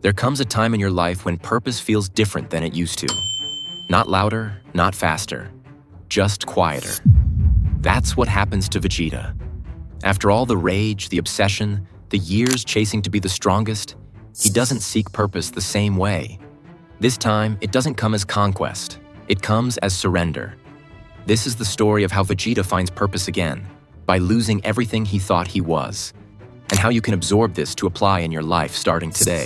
There comes a time in your life when purpose feels different than it used to. Not louder, not faster, just quieter. That's what happens to Vegeta. After all the rage, the obsession, the years chasing to be the strongest, he doesn't seek purpose the same way. This time, it doesn't come as conquest. It comes as surrender. This is the story of how Vegeta finds purpose again, by losing everything he thought he was, and how you can absorb this to apply in your life starting today.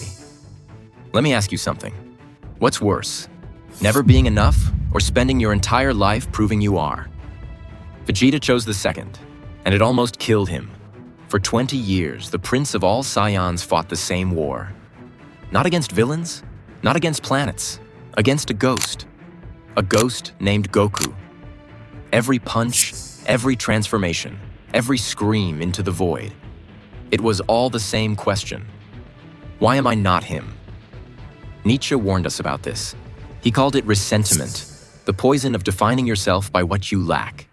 Let me ask you something. What's worse, never being enough or spending your entire life proving you are? Vegeta chose the second, and it almost killed him. For 20 years, the Prince of all Saiyans fought the same war. Not against villains, not against planets, against a ghost named Goku. Every punch, every transformation, every scream into the void. It was all the same question. Why am I not him? Nietzsche warned us about this. He called it resentment, the poison of defining yourself by what you lack.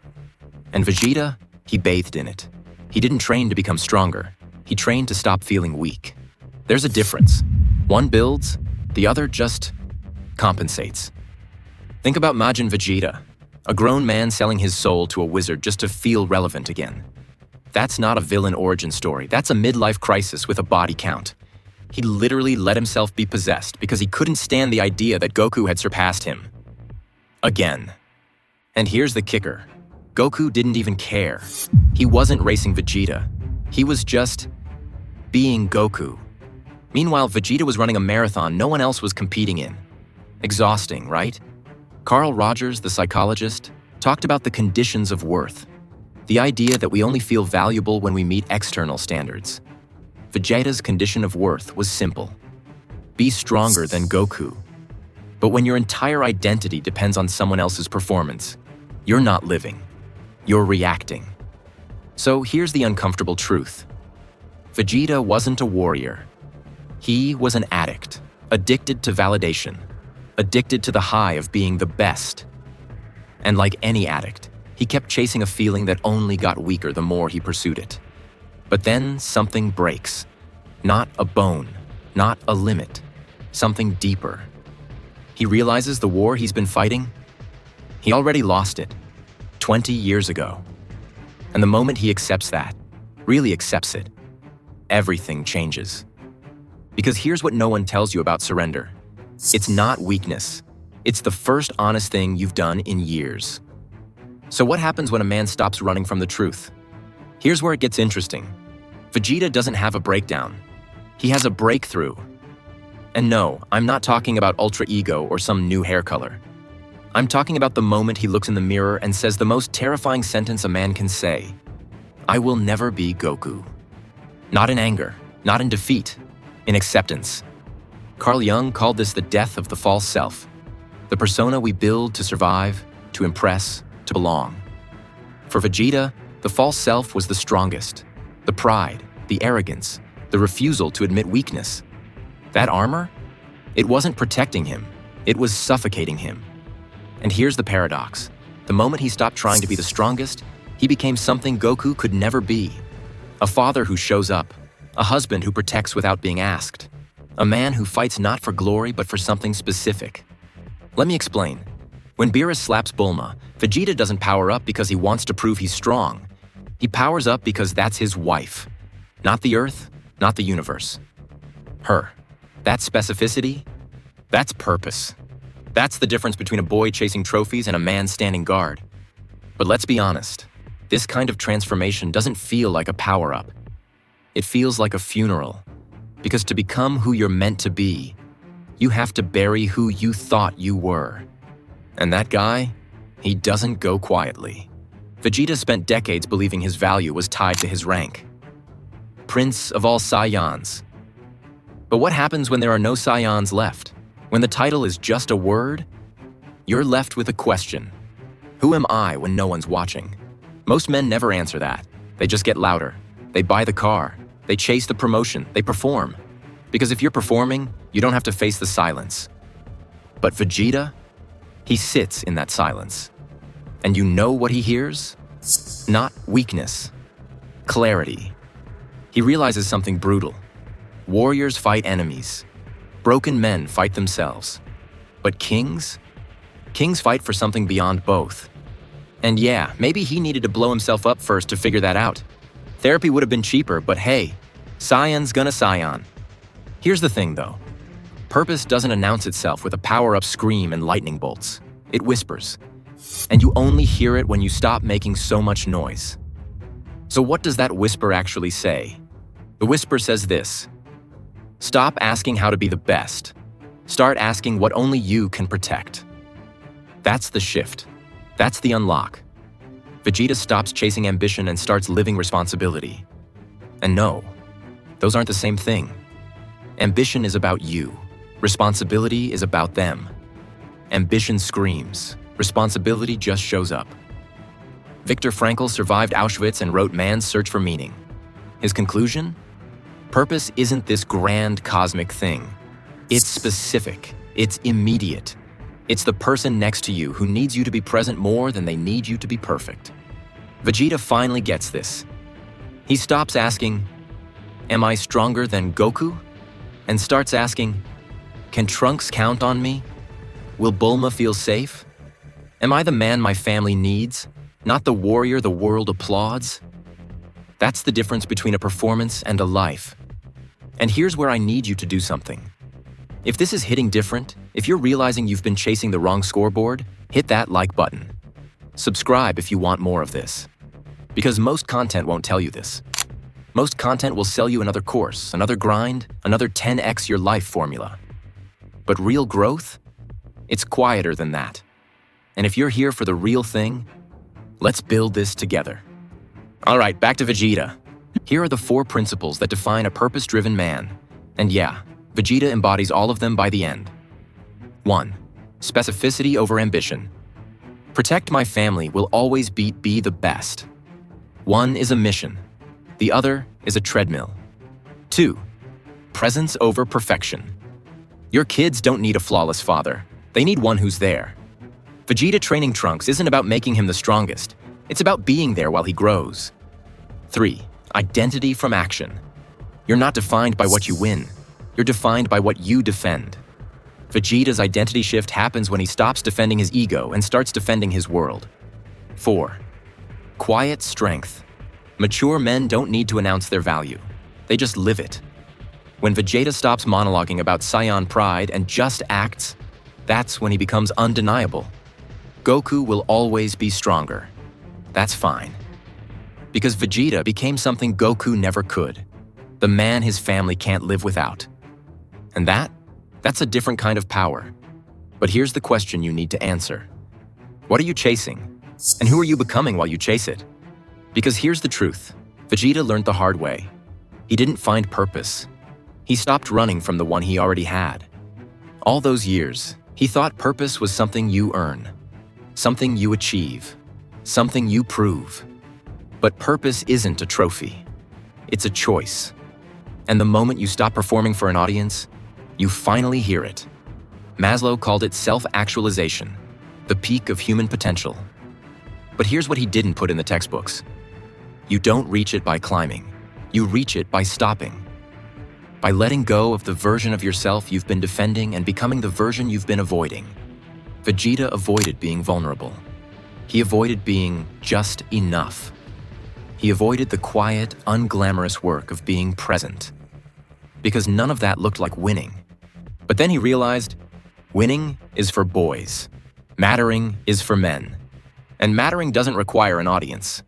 And Vegeta, he bathed in it. He didn't train to become stronger. He trained to stop feeling weak. There's a difference. One builds, the other just compensates. Think about Majin Vegeta, a grown man selling his soul to a wizard just to feel relevant again. That's not a villain origin story. That's a midlife crisis with a body count. He literally let himself be possessed because he couldn't stand the idea that Goku had surpassed him. Again. And here's the kicker. Goku didn't even care. He wasn't racing Vegeta. He was just being Goku. Meanwhile, Vegeta was running a marathon no one else was competing in. Exhausting, right? Carl Rogers, the psychologist, talked about the conditions of worth. The idea that we only feel valuable when we meet external standards. Vegeta's condition of worth was simple. Be stronger than Goku. But when your entire identity depends on someone else's performance, you're not living. You're reacting. So here's the uncomfortable truth. Vegeta wasn't a warrior. He was an addict, addicted to validation, addicted to the high of being the best. And like any addict, he kept chasing a feeling that only got weaker the more he pursued it. But then something breaks. Not a bone, not a limit, something deeper. He realizes the war he's been fighting, he already lost it 20 years ago. And the moment he accepts that, really accepts it, everything changes. Because here's what no one tells you about surrender. It's not weakness. It's the first honest thing you've done in years. So what happens when a man stops running from the truth? Here's where it gets interesting. Vegeta doesn't have a breakdown. He has a breakthrough. And no, I'm not talking about ultra ego or some new hair color. I'm talking about the moment he looks in the mirror and says the most terrifying sentence a man can say. I will never be Goku. Not in anger, not in defeat, in acceptance. Carl Jung called this the death of the false self, the persona we build to survive, to impress, to belong. For Vegeta, the false self was the strongest. The pride, the arrogance, the refusal to admit weakness. That armor? It wasn't protecting him, it was suffocating him. And here's the paradox. The moment he stopped trying to be the strongest, he became something Goku could never be. A father who shows up, a husband who protects without being asked, a man who fights not for glory but for something specific. Let me explain. When Beerus slaps Bulma, Vegeta doesn't power up because he wants to prove he's strong. He powers up because that's his wife. Not the Earth, not the universe. Her. That specificity, that's purpose. That's the difference between a boy chasing trophies and a man standing guard. But let's be honest, this kind of transformation doesn't feel like a power-up. It feels like a funeral. Because to become who you're meant to be, you have to bury who you thought you were. And that guy, he doesn't go quietly. Vegeta spent decades believing his value was tied to his rank. Prince of all Saiyans. But what happens when there are no Saiyans left? When the title is just a word? You're left with a question. Who am I when no one's watching? Most men never answer that. They just get louder. They buy the car. They chase the promotion. They perform. Because if you're performing, you don't have to face the silence. But Vegeta, he sits in that silence. And you know what he hears? Not weakness. Clarity. He realizes something brutal. Warriors fight enemies. Broken men fight themselves. But kings? Kings fight for something beyond both. And yeah, maybe he needed to blow himself up first to figure that out. Therapy would have been cheaper, but hey, Scion's gonna Scion. Here's the thing though. Purpose doesn't announce itself with a power-up scream and lightning bolts. It whispers. And you only hear it when you stop making so much noise. So what does that whisper actually say? The whisper says this: stop asking how to be the best. Start asking what only you can protect. That's the shift. That's the unlock. Vegeta stops chasing ambition and starts living responsibility. And no, those aren't the same thing. Ambition is about you. Responsibility is about them. Ambition screams. Responsibility just shows up. Viktor Frankl survived Auschwitz and wrote Man's Search for Meaning. His conclusion? Purpose isn't this grand cosmic thing. It's specific. It's immediate. It's the person next to you who needs you to be present more than they need you to be perfect. Vegeta finally gets this. He stops asking, "Am I stronger than Goku?" and starts asking, "Can Trunks count on me? Will Bulma feel safe? Am I the man my family needs, not the warrior the world applauds?" That's the difference between a performance and a life. And here's where I need you to do something. If this is hitting different, if you're realizing you've been chasing the wrong scoreboard, hit that like button. Subscribe if you want more of this. Because most content won't tell you this. Most content will sell you another course, another grind, another 10x your life formula. But real growth? It's quieter than that. And if you're here for the real thing, let's build this together. All right, back to Vegeta. Here are the 4 principles that define a purpose-driven man. And yeah, Vegeta embodies all of them by the end. 1. Specificity over ambition. Protect my family will always beat be the best. One is a mission. The other is a treadmill. 2. Presence over perfection. Your kids don't need a flawless father. They need one who's there. Vegeta training Trunks isn't about making him the strongest. It's about being there while he grows. 3. Identity from action. You're not defined by what you win. You're defined by what you defend. Vegeta's identity shift happens when he stops defending his ego and starts defending his world. 4. Quiet strength. Mature men don't need to announce their value. They just live it. When Vegeta stops monologuing about Saiyan pride and just acts, that's when he becomes undeniable. Goku will always be stronger. That's fine. Because Vegeta became something Goku never could. The man his family can't live without. And that's a different kind of power. But here's the question you need to answer. What are you chasing? And who are you becoming while you chase it? Because here's the truth. Vegeta learned the hard way. He didn't find purpose. He stopped running from the one he already had. All those years, he thought purpose was something you earn, something you achieve, something you prove. But purpose isn't a trophy. It's a choice. And the moment you stop performing for an audience, you finally hear it. Maslow called it self-actualization, the peak of human potential. But here's what he didn't put in the textbooks. You don't reach it by climbing. You reach it by stopping. By letting go of the version of yourself you've been defending and becoming the version you've been avoiding. Vegeta avoided being vulnerable. He avoided being just enough. He avoided the quiet, unglamorous work of being present. Because none of that looked like winning. But then he realized, winning is for boys. Mattering is for men. And mattering doesn't require an audience.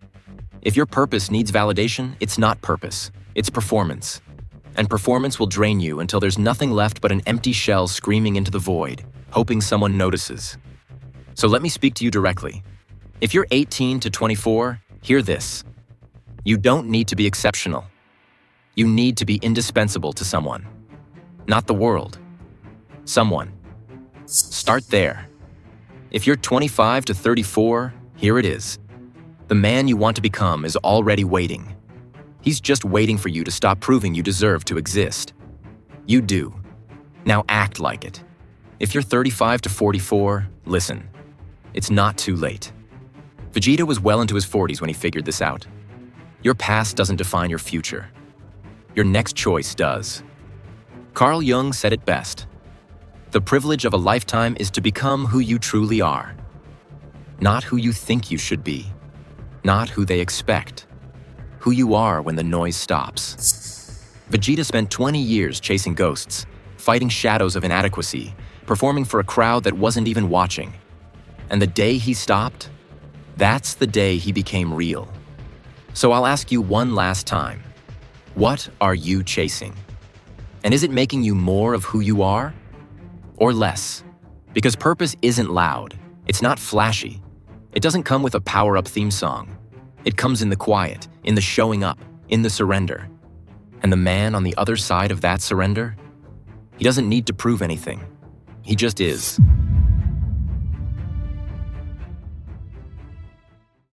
If your purpose needs validation, it's not purpose, it's performance. And performance will drain you until there's nothing left but an empty shell screaming into the void, hoping someone notices. So let me speak to you directly. If you're 18 to 24, hear this. You don't need to be exceptional. You need to be indispensable to someone. Not the world. Someone. Start there. If you're 25 to 34, here it is. The man you want to become is already waiting. He's just waiting for you to stop proving you deserve to exist. You do. Now act like it. If you're 35 to 44, listen. It's not too late. Vegeta was well into his 40s when he figured this out. Your past doesn't define your future. Your next choice does. Carl Jung said it best. The privilege of a lifetime is to become who you truly are. Not who you think you should be. Not who they expect. Who you are when the noise stops. Vegeta spent 20 years chasing ghosts, fighting shadows of inadequacy, performing for a crowd that wasn't even watching. And the day he stopped, that's the day he became real. So I'll ask you one last time. What are you chasing? And is it making you more of who you are? Or less? Because purpose isn't loud. It's not flashy. It doesn't come with a power-up theme song. It comes in the quiet, in the showing up, in the surrender. And the man on the other side of that surrender? He doesn't need to prove anything. He just is.